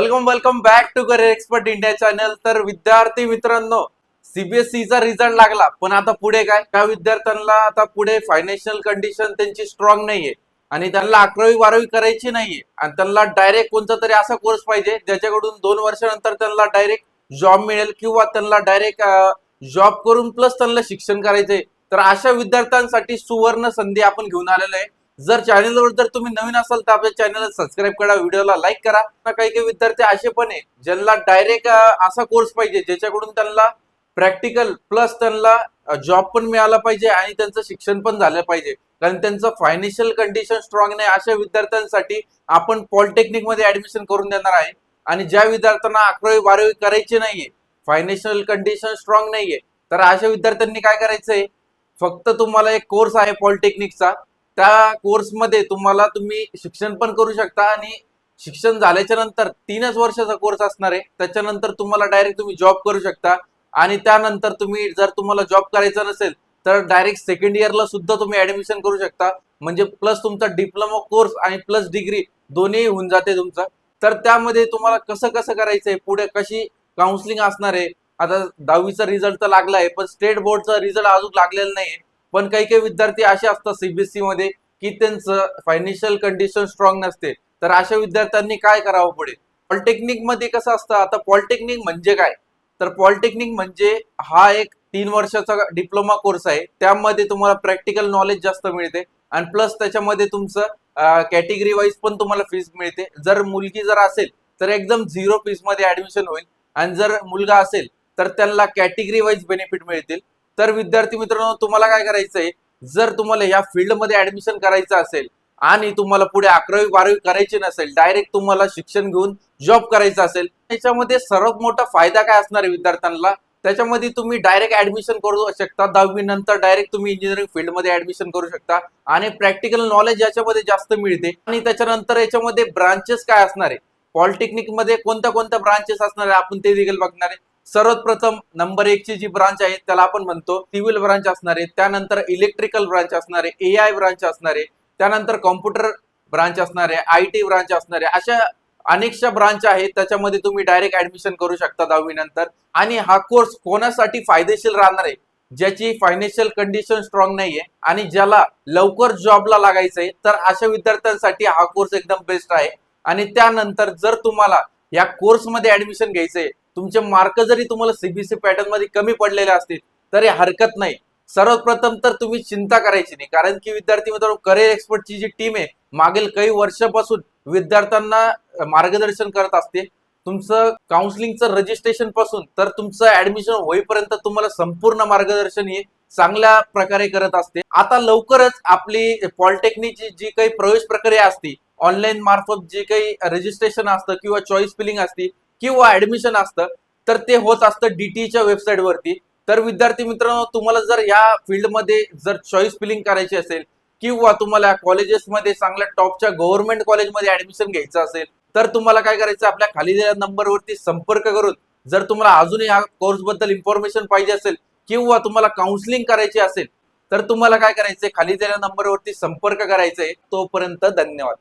Welcome back to career expert India channel. तर विद्यार्थी मित्रांनो, सीबीएसईचा रिझल्ट लागला, पण आता पुढे काय? त्या विद्यार्थ्यांना आता पुढे फायनान्शियल कंडिशन त्यांची स्ट्रॉंग नाहीये आणि त्यांना 11वी 12वी करायची नाहीये आणि त्यांना डायरेक्ट कोणता तरी असा कोर्स पाहिजे ज्याच्याकडून 2 वर्षानंतर त्यांना डायरेक्ट जॉब मिळेल किंवा त्यांना डायरेक्ट जॉब करून प्लस त्यांना शिक्षण करायचंय। तर अशा विद्यार्थ्यांसाठी सुवर्ण संधी आपण घेऊन आलेलो आहे। जर चॅनलवर जर तुम्ही नवीन असाल तर आपल्या चॅनलला सबस्क्राईब करा, व्हिडिओला लाईक करा। काही काही विद्यार्थी असे पण आहे ज्यांना डायरेक्ट असा कोर्स पाहिजे ज्याच्याकडून त्यांना प्रॅक्टिकल प्लस त्यांना जॉब पण मिळाला पाहिजे आणि त्यांचं शिक्षण पण झालं पाहिजे, कारण त्यांचं फायनान्शियल कंडिशन स्ट्रॉंग नाही। अशा विद्यार्थ्यांसाठी आपण पॉलिटेक्निक मध्ये ऍडमिशन करून देणार आहे। आणि ज्या विद्यार्थ्यांना 11वी 12वी करायची नाहीये, फायनान्शियल कंडिशन स्ट्रॉंग नाहीये, तर अशा विद्यार्थ्यांनी काय करायचंय, फक्त तुम्हाला एक कोर्स आहे पॉलिटेक्निकचा। त्या कोर्समध्ये तुम्ही शिक्षण पण करू शकता आणि शिक्षण झाल्याच्या नंतर 3च वर्षाचा कोर्स असणार आहे। त्याच्यानंतर तुम्हाला डायरेक्ट तुम्ही जॉब करू शकता आणि त्यानंतर जर तुम्हाला जॉब करायचा नसेल तर डायरेक्ट सेकंड इयरला सुद्धा तुम्ही ऍडमिशन करू शकता। म्हणजे प्लस तुमचा डिप्लोमा कोर्स आणि प्लस डिग्री दोन्ही होऊन जाते तुमचा। तर त्यामध्ये तुम्हाला कसं कसं करायचंय, पुढे कशी काउन्सिलिंग असणार आहे। आता 10वीचा रिझल्ट तर लागलाय, पण स्टेट बोर्डचा रिझल्ट अजून लागलेला नाहीये। पण काही काही विद्यार्थी असे असतात सीबीएसई मध्ये की त्यांचं फायनान्शियल कंडिशन स्ट्रॉंग नसते, तर अशा विद्यार्थ्यांनी काय करावं पुढे? पॉलिटेक्निक मध्ये कसं असतं, आता पॉलिटेक्निक म्हणजे काय? तर पॉलिटेक्निक म्हणजे हा एक 3 वर्षाचा डिप्लोमा कोर्स आहे। त्यामध्ये तुम्हाला प्रॅक्टिकल नॉलेज जास्त मिळते आणि प्लस त्याच्यामध्ये तुमचं कॅटेगरी वाईज पण तुम्हाला फीस मिळते। जर मुलगी असेल तर एकदम 0 फीस मध्ये ऍडमिशन होईल आणि जर मुलगा असेल तर त्यांना कॅटेगरी वाईज बेनिफिट मिळतील। तर विद्यार्थी मित्रांनो, तुम्हाला काय करायचंय, जर तुम्हाला या फील्ड मध्ये ऍडमिशन करायचं असेल आणि तुम्हाला पुढे 11वी 12वी करायची नसेल, डायरेक्ट तुम्हाला शिक्षण घेऊन जॉब करायचा असेल, त्याच्यामध्ये सर्वात मोठा फायदा काय असणार आहे विद्यार्थ्यांना? त्याच्यामध्ये तुम्ही डायरेक्ट ऍडमिशन करू शकता। 10वी नंतर डायरेक्ट तुम्ही इंजिनिअरिंग फील्ड मध्ये ऍडमिशन करू शकता आणि प्रॅक्टिकल नॉलेज याच्यामध्ये जास्त मिळते। आणि त्याच्यानंतर याच्यामध्ये ब्रांचेस काय असणार आहे, पॉलिटेक्निक मध्ये कोणत्या कोणत्या ब्रांचेस असणार आहे आपण ते देखील बघणार आहे। सर्वात प्रथम नंबर 1 ची जी ब्रांच आहे त्याला आपण म्हणतो सिव्हिल ब्रांच असणार आहे। त्यानंतर इलेक्ट्रिकल ब्रांच असणार आहे, एआय ब्रांच असणार आहे, त्यानंतर कॉम्प्युटर ब्रांच असणार आहे, आयटी ब्रांच असणार आहे। अशा अनेकशा ब्रांच आहेत, त्याच्यामध्ये तुम्ही डायरेक्ट ऍडमिशन करू शकता 10वी नंतर। आणि हा कोर्स कोणासाठी फायदेशीर राहणार आहे? ज्याची फायनान्शियल कंडिशन स्ट्रॉंग नाहीये आणि ज्याला लवकर जॉबला लागायचंय, तर अशा विद्यार्थ्यांसाठी हा कोर्स एकदम बेस्ट आहे। आणि त्यानंतर जर तुम्हाला या कोर्समध्ये ऍडमिशन घ्यायचंय, तुमचे मार्क जरी तुम्हाला सीबीएसई पॅटर्न मध्ये कमी पडलेले असतील तरी हरकत नाही। सर्वात प्रथम तर तुम्ही चिंता करायची नाही, कारण की विद्यार्थी मित्रांनो, करिअर एक्सपर्टची जी टीम आहे मागील काही वर्षापासून विद्यार्थ्यांना मार्गदर्शन करत असते। तुमचं काउन्सिलिंगचं रजिस्ट्रेशन पासून तर तुमचं ऍडमिशन होईपर्यंत तुम्हाला संपूर्ण मार्गदर्शन हे चांगल्या प्रकारे करत असते। आता लवकरच आपली पॉलिटेक्निकची जी काही प्रवेश प्रक्रिया असते, ऑनलाईन मार्फत जे काही रजिस्ट्रेशन असतं किंवा चॉईस फिलिंग असते किंवा ऍडमिशन असतं, तर ते होत असतं डीटीच्या वेबसाईट वरती। तर विद्यार्थी मित्रांनो, तुम्हाला जर या फील्डमध्ये जर चॉईस फिलिंग करायची असेल किंवा तुम्हाला कॉलेजेसमध्ये चांगल्या टॉपच्या गव्हर्नमेंट कॉलेजमध्ये ऍडमिशन घ्यायचं असेल, तर तुम्हाला काय करायचं, आपल्या खाली दिलेल्या नंबरवरती संपर्क करून जर तुम्हाला अजूनही या कोर्स बद्दल इन्फॉर्मेशन पाहिजे असेल किंवा तुम्हाला काउन्सिलिंग करायची असेल, तर तुम्हाला काय करायचंय, खाली दिलेल्या नंबरवरती संपर्क करायचा आहे। तोपर्यंत धन्यवाद।